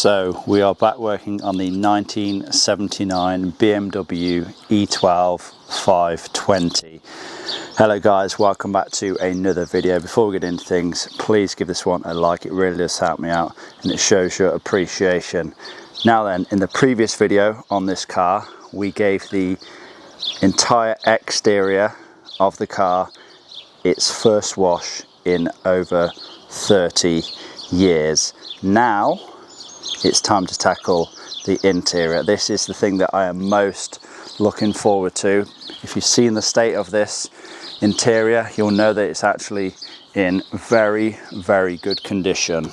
So we are back working on the 1979 BMW E12 520. Hello guys, welcome back to another video. Before we get into things, please give this one a like. It really does help me out and it shows your appreciation. Now then, in the previous video on this car, we gave the entire exterior of the car its first wash in over 30 years. Now it's time to tackle the interior. This is the thing that I am most looking forward to. If you've seen the state of this interior, you'll know that it's actually in very, very good condition.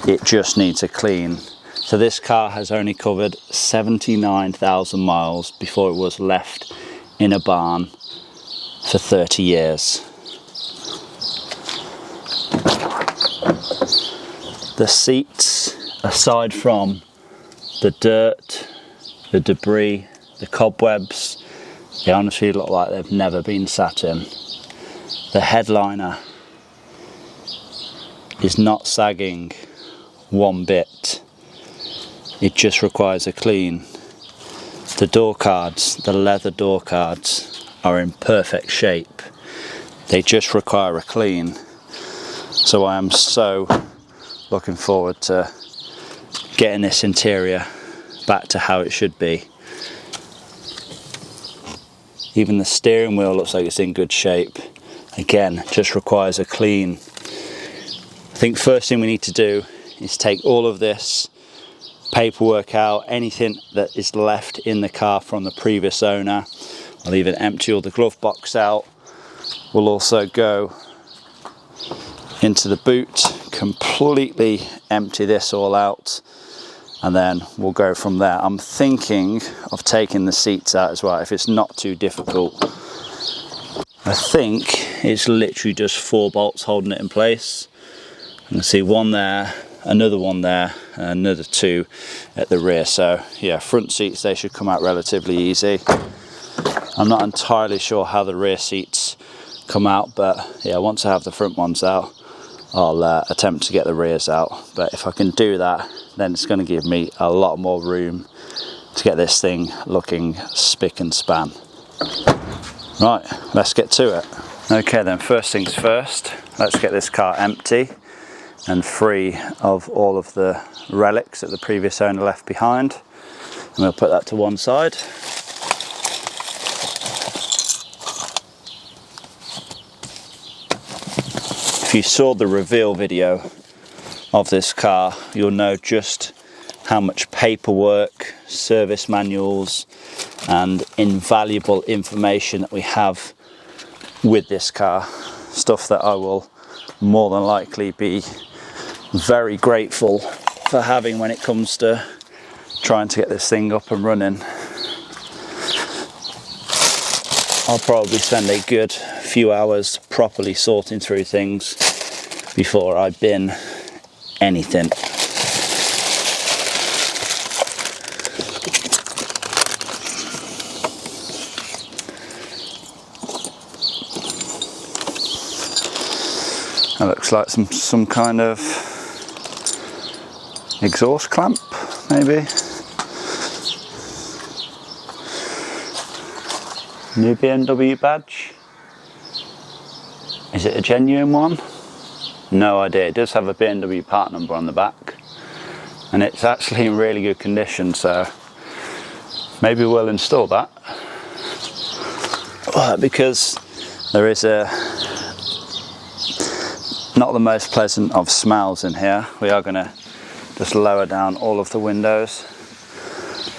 It just needs a clean. So this car has only covered 79,000 miles before it was left in a barn for 30 years. The seats, aside from the dirt, the debris, the cobwebs, they honestly look like they've never been sat in. The headliner is not sagging one bit. It just requires a clean. The door cards, the leather door cards, are in perfect shape. They just require a clean. So I am so looking forward to getting this interior back to how it should be. Even the steering wheel looks like it's in good shape. Again, just requires a clean. I think first thing we need to do is take all of this paperwork out, anything that is left in the car from the previous owner. I'll even empty all the glove box out. We'll also go into the boot, completely empty this all out, and then we'll go from there. I'm thinking of taking the seats out as well, if it's not too difficult. I think it's literally just 4 bolts holding it in place. You can see one there, another one there, and another 2 at the rear. So yeah, front seats, they should come out relatively easy. I'm not entirely sure how the rear seats come out, but yeah, once I have the front ones out, I'll attempt to get the rears out. But if I can do that, then it's going to give me a lot more room to get this thing looking spick and span. Right, let's get to it. Okay then, first things first, let's get this car empty and free of all of the relics that the previous owner left behind. And we'll put that to one side. If you saw the reveal video of this car, you'll know just how much paperwork, service manuals, and invaluable information that we have with this car. Stuff that I will more than likely be very grateful for having when it comes to trying to get this thing up and running. I'll probably spend a good few hours properly sorting through things before I bin anything. That looks like some kind of exhaust clamp, maybe. New BMW badge. Is it a genuine one? No idea. It does have a BMW part number on the back, and it's actually in really good condition, so maybe we'll install that. Because there is not the most pleasant of smells in here. We are going to just lower down all of the windows,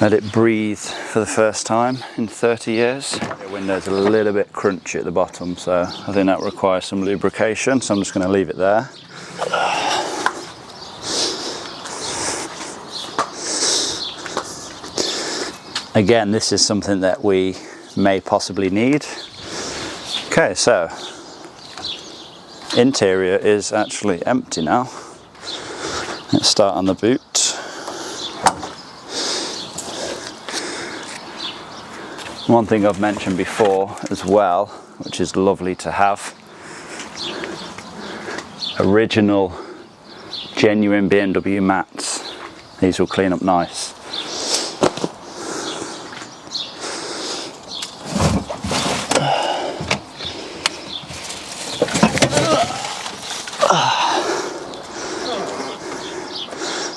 let it breathe for the first time in 30 years. The window's a little bit crunchy at the bottom, so I think that requires some lubrication, so I'm just going to leave it there. Again, this is something that we may possibly need. Okay, so interior is actually empty now. Let's start on the boot. One thing I've mentioned before as well, which is lovely to have, original genuine BMW mats. these will clean up nice.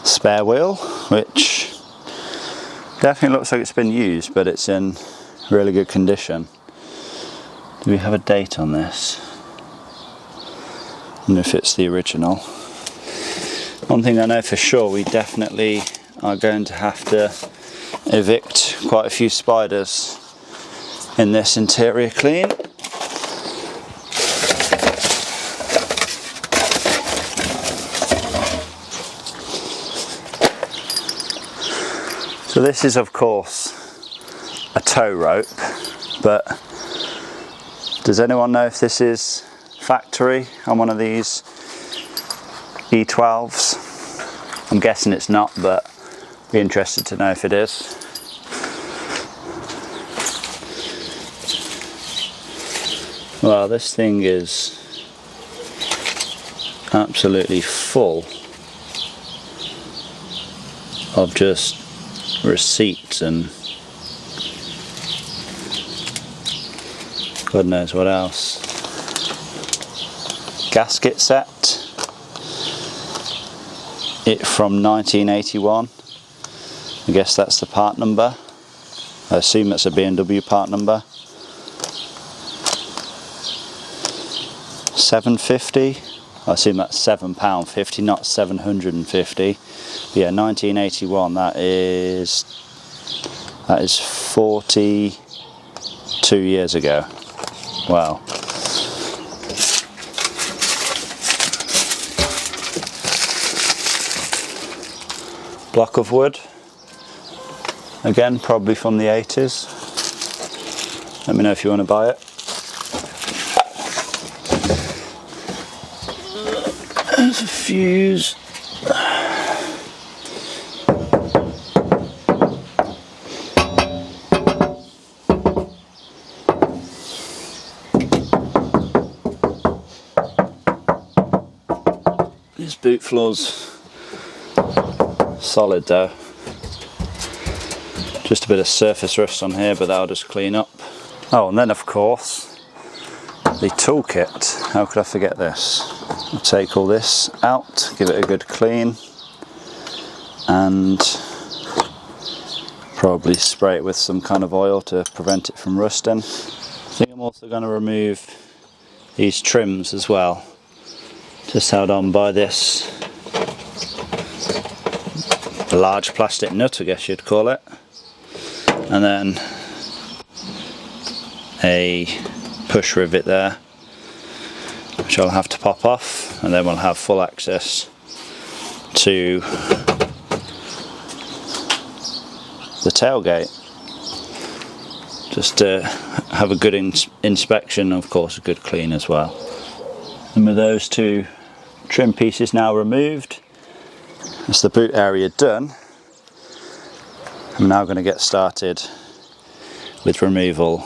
Spare wheel, which definitely looks like it's been used, but it's in really good condition. Do we have a date on this? I don't know if it's the original. One thing I know for sure, we definitely are going to have to evict quite a few spiders in this interior clean. So this is of course a tow rope, but does anyone know if this is factory on one of these E12s? I'm guessing it's not, but be interested to know if it is. Well, this thing is absolutely full of just receipts and God knows what else. Gasket set. It from 1981. I guess that's the part number. I assume that's a BMW part number. £7.50. I assume that's £7.50, not 750. But yeah, 1981. That is 42 years ago. Wow. Block of wood. Again, probably from the 80s. Let me know if you want to buy it. There's a fuse. This boot floor's solid though. Just a bit of surface rust on here, but that'll just clean up. Oh, and then of course the toolkit. How could I forget this? I'll take all this out, give it a good clean, and probably spray it with some kind of oil to prevent it from rusting. I think I'm also going to remove these trims as well, just held on by this large plastic nut, I guess you'd call it, and then a push rivet there, which I'll have to pop off, and then we'll have full access to the tailgate. Just to have a good inspection, of course a good clean as well. And with those two trim pieces now removed, that's the boot area done. I'm now going to get started with removal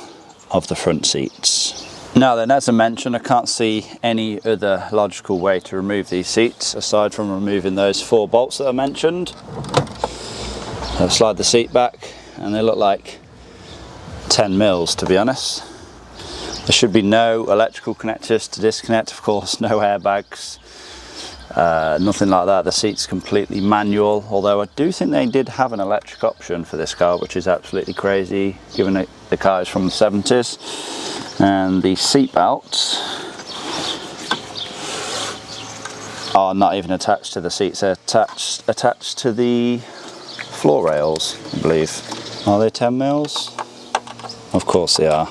of the front seats. Now then, as I mentioned, I can't see any other logical way to remove these seats aside from removing those 4 bolts that I mentioned. I'll slide the seat back, and they look like 10 mils to be honest. There should be no electrical connectors to disconnect, of course, no airbags, nothing like that. The seat's completely manual, although I do think they did have an electric option for this car, which is absolutely crazy given that the car is from the 70s. And the seat belts are not even attached to the seats, they're attached to the floor rails, I believe. Are they 10 mils? Of course they are.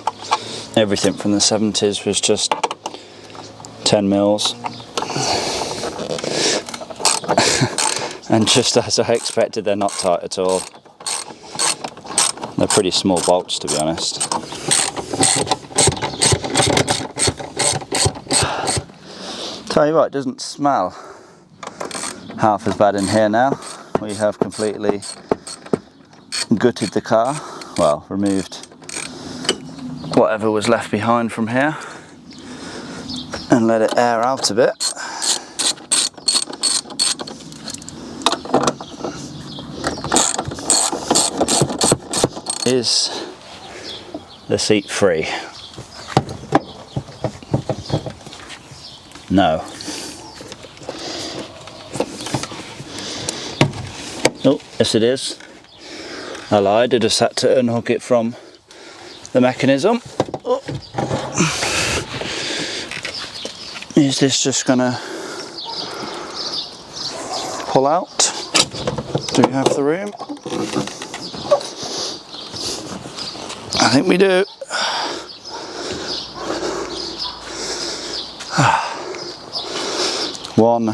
Everything from the 70s was just 10 mils. And just as I expected, they're not tight at all. They're pretty small bolts to be honest. Tell you what, it doesn't smell half as bad in here now. We have completely gutted the car, well, removed whatever was left behind from here and let it air out a bit. is the seat free? No. Oh, yes it is. I lied, I just had to unhook it from the mechanism. Oh. Is this just gonna pull out? Do we have the room? I think we do. One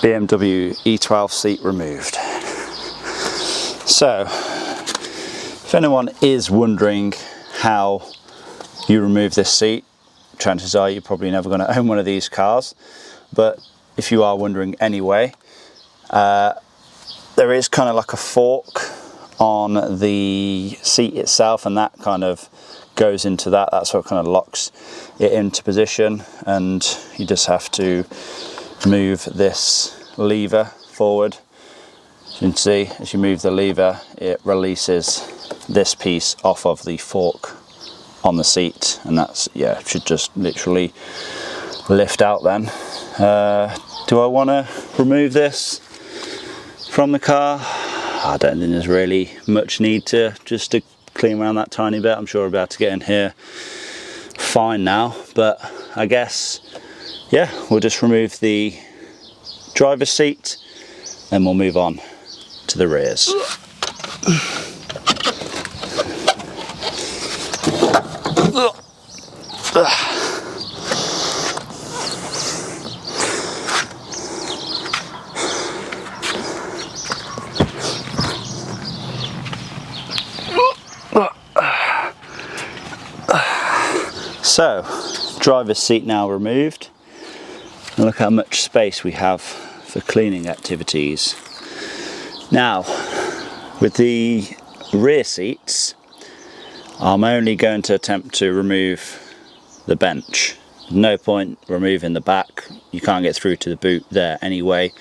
BMW E12 seat removed. So, if anyone is wondering how you remove this seat, chances are you're probably never going to own one of these cars, but if you are wondering anyway, there is kind of like a fork on the seat itself, and that kind of goes into that. That's what kind of locks it into position, and you just have to move this lever forward. As you can see, as you move the lever, it releases this piece off of the fork on the seat, and that's, yeah, it should just literally lift out then. Do I want to remove this from the car? I don't think there's really much need to, just to clean around that tiny bit. I'm sure we're about to get in here fine now, but I guess, yeah, we'll just remove the driver's seat, then we'll move on to the rears. So, driver's seat now removed, and look how much space we have for cleaning activities. Now, with the rear seats, I'm only going to attempt to remove the bench. No point removing the back, you can't get through to the boot there anyway.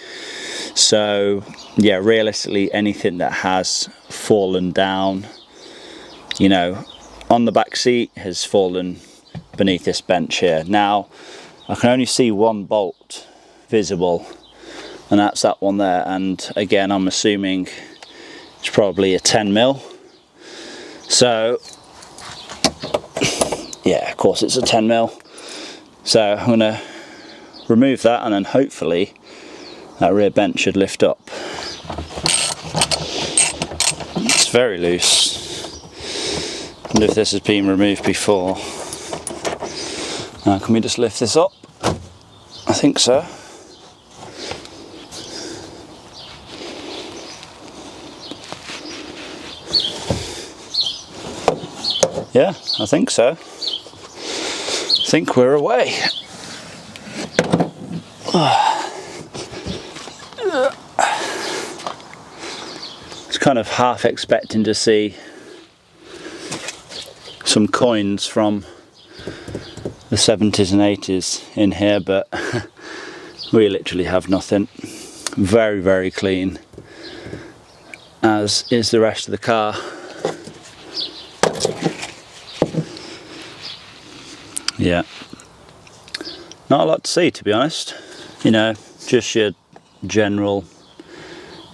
So yeah, realistically anything that has fallen down, you know, on the back seat has fallen beneath this bench here. Now I can only see one bolt visible, and that's that one there, and again I'm assuming it's probably a 10mm. So yeah, of course it's a 10mm. So I'm going to remove that, and then hopefully that rear bench should lift up. It's very loose. I wonder if this has been removed before. Now, can we just lift this up? I think so. Yeah, I think so. I think we're away. It's kind of half expecting to see some coins from the 70s and 80s in here, but we literally have nothing. Very, very clean, as is the rest of the car. Yeah, not a lot to see, to be honest. You know, just your general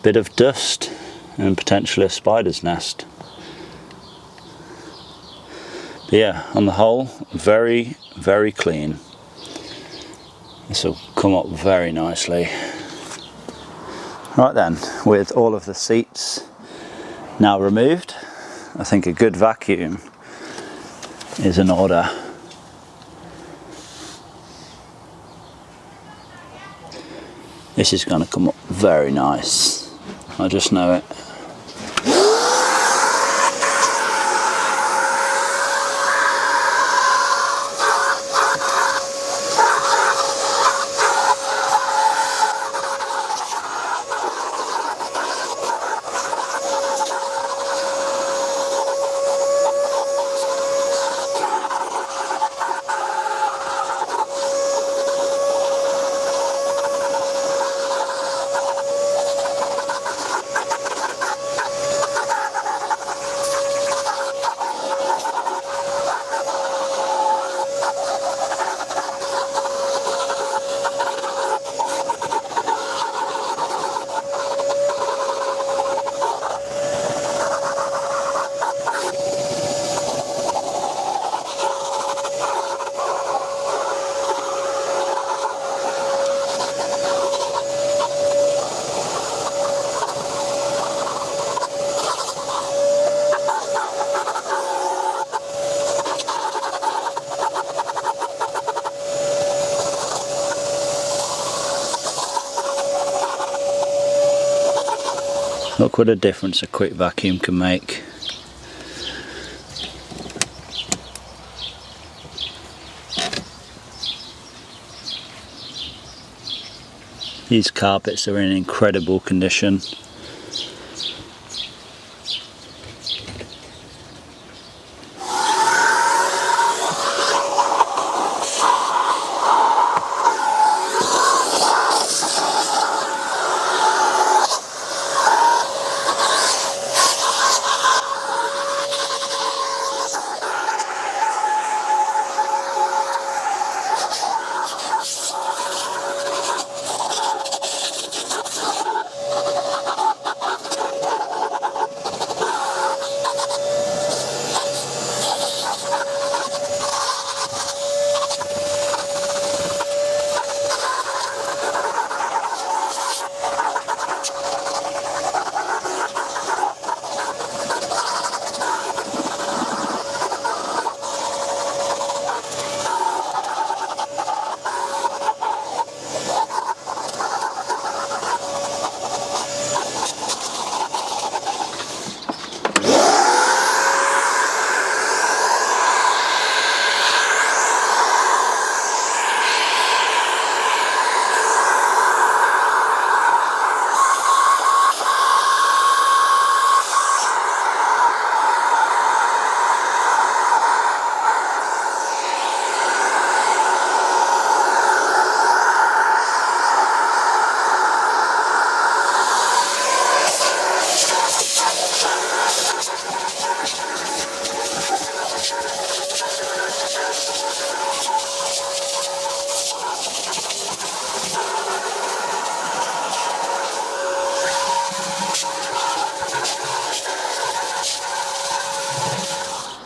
bit of dust and potentially a spider's nest. But yeah, on the whole, very, very clean. This will come up very nicely. Right then, with all of the seats now removed, I think a good vacuum is in order. This is going to come up very nice. I just know it. Look what a difference a quick vacuum can make. These carpets are in incredible condition.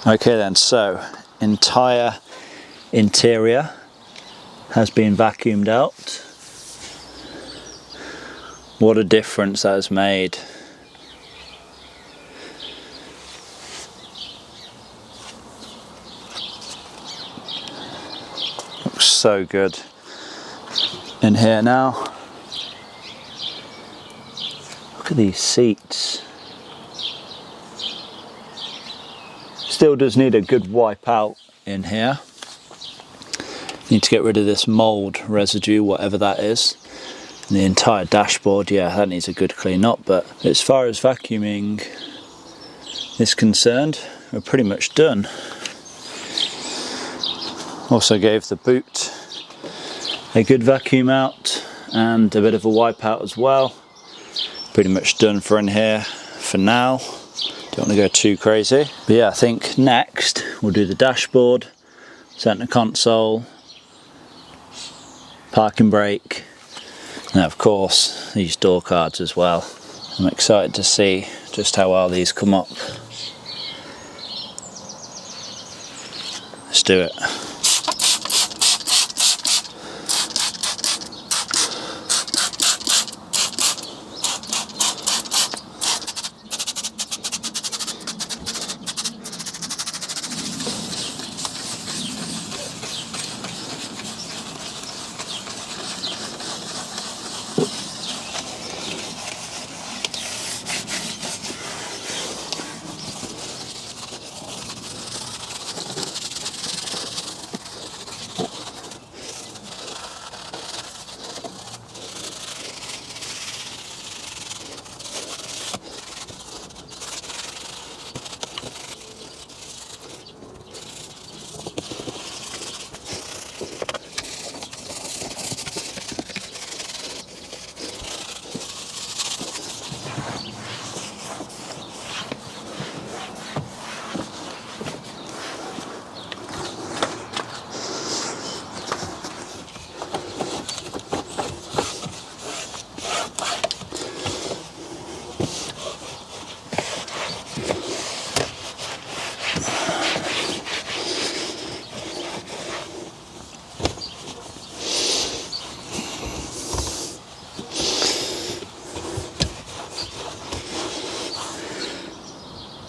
Okay then, so entire interior has been vacuumed out. What a difference that has made. Looks so good in here now. Look at these seats. Still does need a good wipe out in here. Need to get rid of this mold residue, whatever that is. And the entire dashboard, yeah, that needs a good clean up. But as far as vacuuming is concerned, we're pretty much done. Also gave the boot a good vacuum out and a bit of a wipe out as well. Pretty much done for in here for now. Don't want to go too crazy. But yeah, I think next we'll do the dashboard, centre console, parking brake, and of course these door cards as well. I'm excited to see just how well these come up. Let's do it.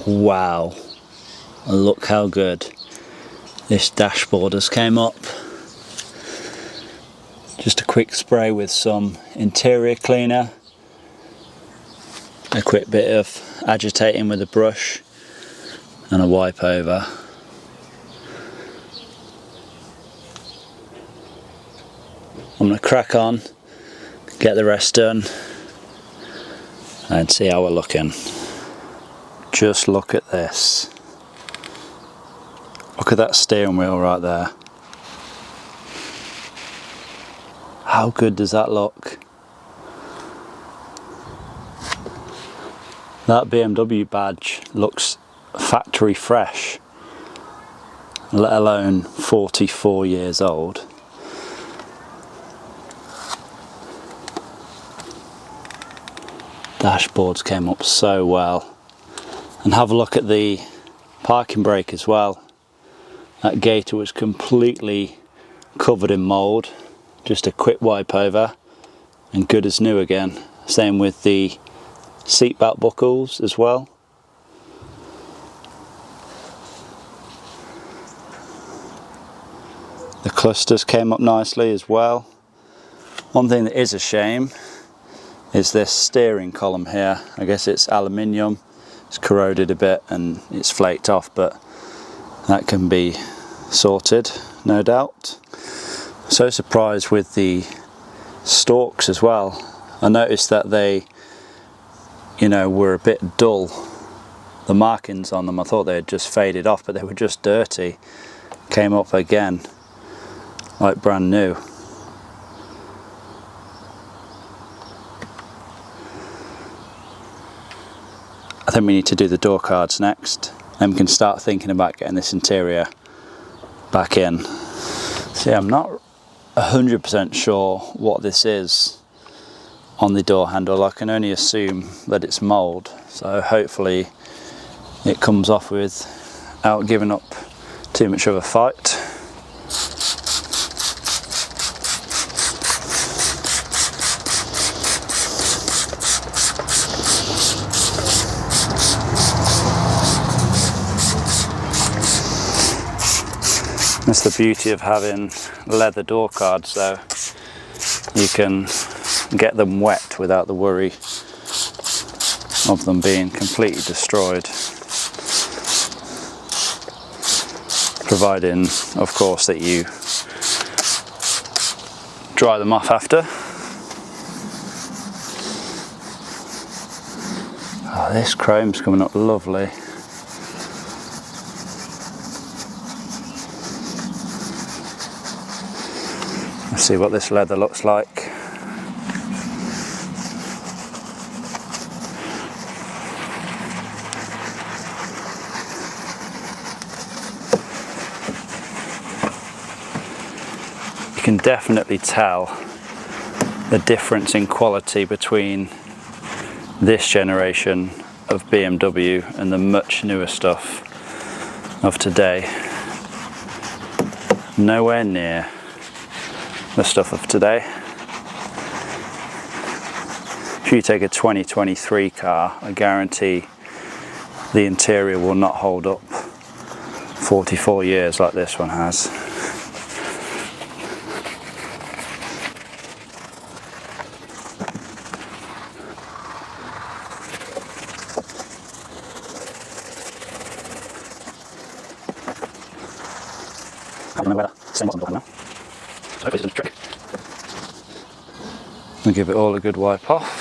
Wow, look how good this dashboard has came up. Just a quick spray with some interior cleaner A quick bit of agitating with a brush and a wipe over. I'm going to crack on, get the rest done and see how we're looking. Just look at this. Look at that steering wheel right there. How good does that look? That BMW badge looks factory fresh, let alone 44 years old. Dashboards came up so well. And have a look at the parking brake as well. That gator was completely covered in mould. Just a quick wipe over and good as new again. Same with the seatbelt buckles as well. The clusters came up nicely as well. One thing that is a shame is this steering column here. I guess it's aluminium. It's corroded a bit and it's flaked off, but that can be sorted, no doubt. So surprised with the stalks as well. I noticed that they, were a bit dull. The markings on them, I thought they had just faded off, but they were just dirty. Came up again, like brand new. I think we need to do the door cards next, and we can start thinking about getting this interior back in. See, I'm not 100% sure what this is on the door handle. I can only assume that it's mould, so hopefully it comes off without giving up too much of a fight. That's the beauty of having leather door cards, though. You can get them wet without the worry of them being completely destroyed. Providing, of course, that you dry them off after. Oh, this chrome's coming up lovely. Let's see what this leather looks like. You can definitely tell the difference in quality between this generation of BMW and the much newer stuff of today. Nowhere near the stuff of today. If you take a 2023 car, I guarantee the interior will not hold up 44 years like this one has. I don't remember where the same wasn't now. So hopefully it's a trick. We'll give it all a good wipe off.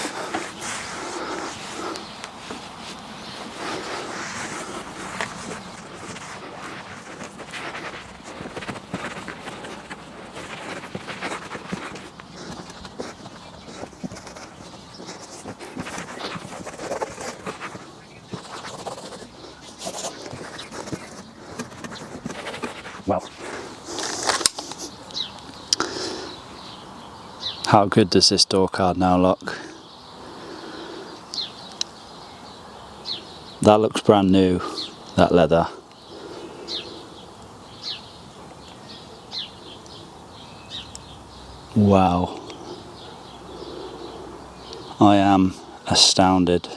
Well, how good does this door card now look? That looks brand new, that leather. Wow. I am astounded.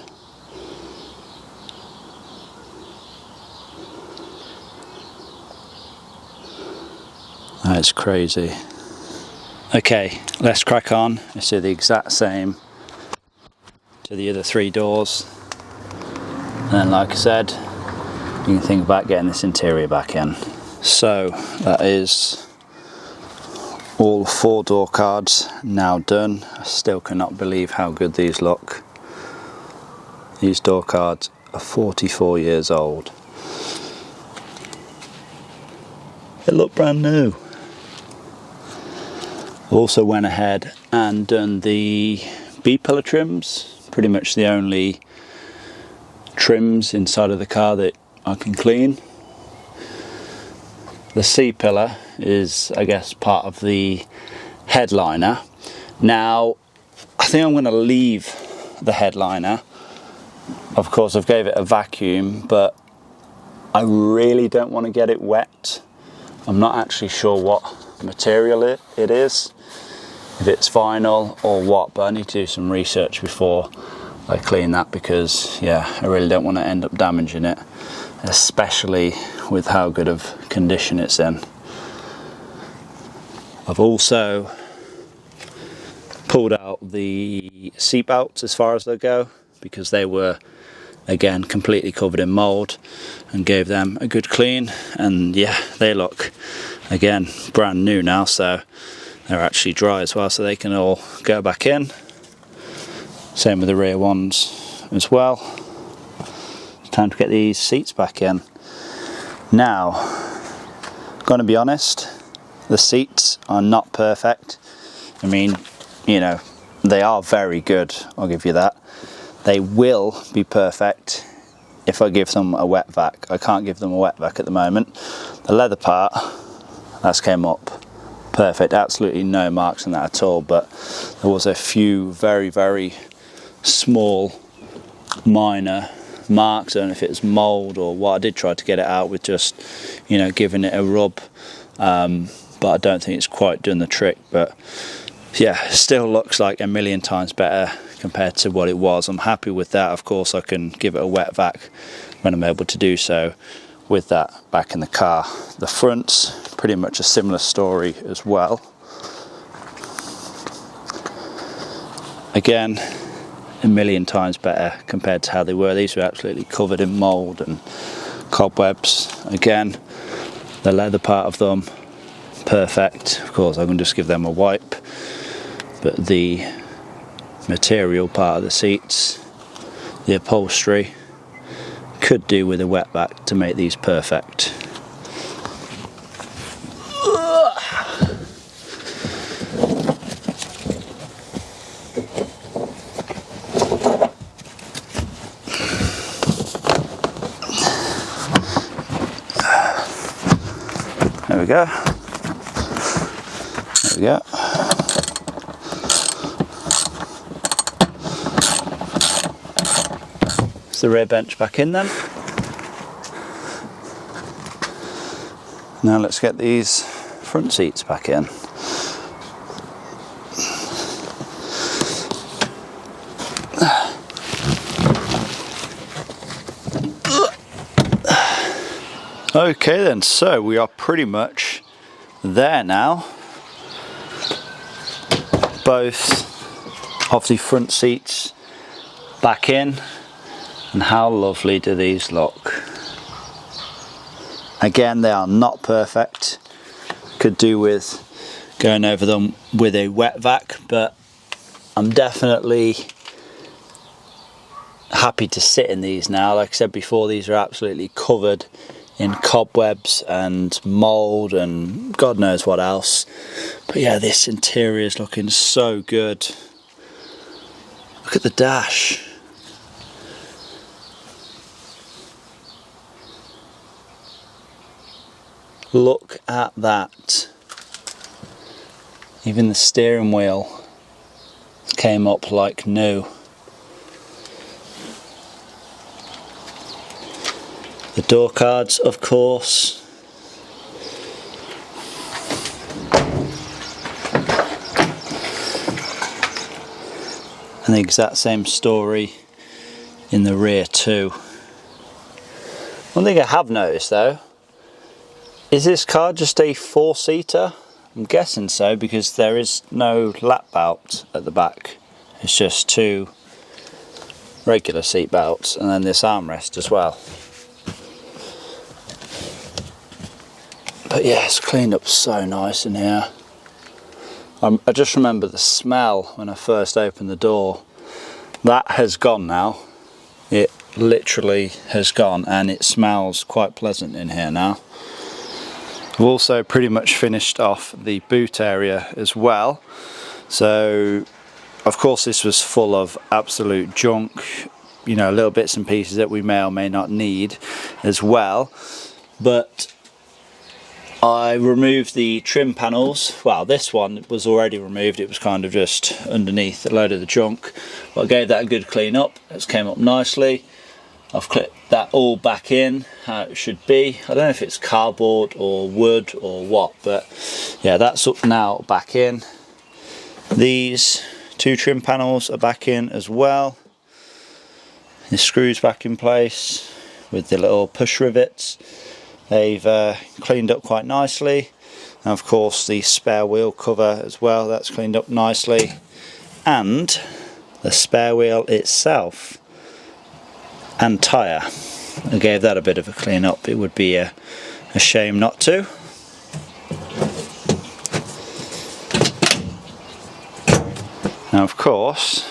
That's crazy. Okay, let's crack on. Let's do the exact same to the other 3 doors. And then, like I said, you can think about getting this interior back in. So that is all 4 door cards now done. I still cannot believe how good these look. These door cards are 44 years old. They look brand new. Also went ahead and done the B-pillar trims, pretty much the only trims inside of the car that I can clean. The C-pillar is, I guess, part of the headliner. Now, I think I'm going to leave the headliner. Of course, I've gave it a vacuum, but I really don't want to get it wet. I'm not actually sure what material it is, if it's vinyl or what, but I need to do some research before I clean that, because yeah, I really don't want to end up damaging it, especially with how good of condition it's in. I've also pulled out the seat belts as far as they go, because they were, again, completely covered in mould, and gave them a good clean. And yeah, they look, again, brand new now, so they're actually dry as well, so they can all go back in. Same with the rear ones as well. It's time to get these seats back in. Now, I'm going to be honest, the seats are not perfect. I mean, you know, they are very good, I'll give you that. They will be perfect if I give them a wet vac. I can't give them a wet vac at the moment. The leather part, that's came up perfect, absolutely no marks on that at all, but there was a few very, very small, minor marks. I don't know if it was mould or what. I did try to get it out with just, you know, giving it a rub, but I don't think it's quite done the trick. But yeah, still looks like a million times better compared to what it was. I'm happy with that. Of course, I can give it a wet vac when I'm able to do so with that back in the car. The front's pretty much a similar story as well. Again, a million times better compared to how they were. These were absolutely covered in mould and cobwebs. Again, the leather part of them, perfect. Of course, I can just give them a wipe, but the material part of the seats, the upholstery, could do with a wet vac to make these perfect. There we go. There we go. The rear bench back in then. Now let's get these front seats back in. Okay then, so we are pretty much there now. Both of the front seats back in. And how lovely do these look? Again, they are not perfect. Could do with going over them with a wet vac, but I'm definitely happy to sit in these now. Like I said before, these are absolutely covered in cobwebs and mould and God knows what else. But yeah, this interior is looking so good. Look at the dash. Look at that. Even the steering wheel came up like new. The door cards, of course. And the exact same story in the rear too. One thing I have noticed though, is this car just a 4-seater? I'm guessing so, because there is no lap belt at the back. It's just 2 regular seat belts, and then this armrest as well. But yeah, it's cleaned up so nice in here. I just remember the smell when I first opened the door. That has gone now. It literally has gone, and it smells quite pleasant in here now. I've also pretty much finished off the boot area as well. So of course this was full of absolute junk, you know, little bits and pieces that we may or may not need as well. But I removed the trim panels. Well, this one was already removed, it was kind of just underneath a load of the junk. But I gave that a good clean up, it's came up nicely. I've clipped that all back in how it should be. I don't know if it's cardboard or wood or what, but yeah, that's up now, back in. These two trim panels are back in as well. The screws back in place with the little push rivets. They've cleaned up quite nicely, and of course the spare wheel cover as well, that's cleaned up nicely, and the spare wheel itself and tyre, I gave that a bit of a clean up. It would be a shame not to. Now of course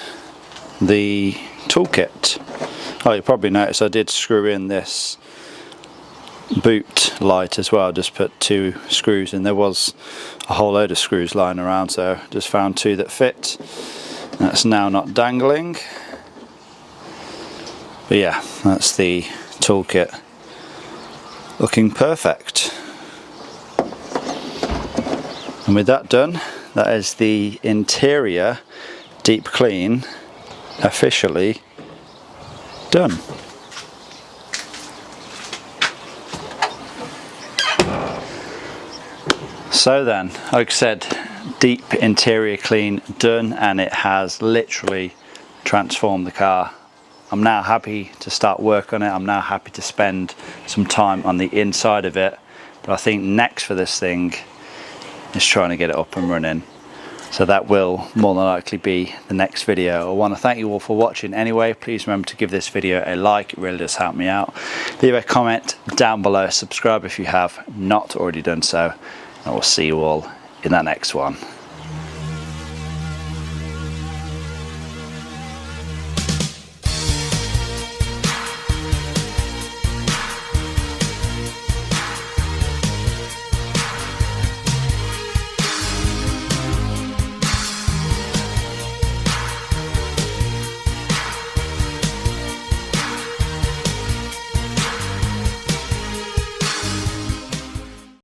the toolkit, oh, you probably noticed I did screw in this boot light as well. Just put 2 screws in. There was a whole load of screws lying around, so just found 2 that fit. That's now not dangling. But yeah, that's the toolkit looking perfect. And with that done, that is the interior deep clean officially done. So then, like I said, deep interior clean done, and it has literally transformed the car. I'm now happy to start work on it. I'm now happy to spend some time on the inside of it. But I think next for this thing is trying to get it up and running. So that will more than likely be the next video. I want to thank you all for watching anyway. Please remember to give this video a like, it really does help me out. Leave a comment down below, subscribe if you have not already done so. I will see you all in that next one.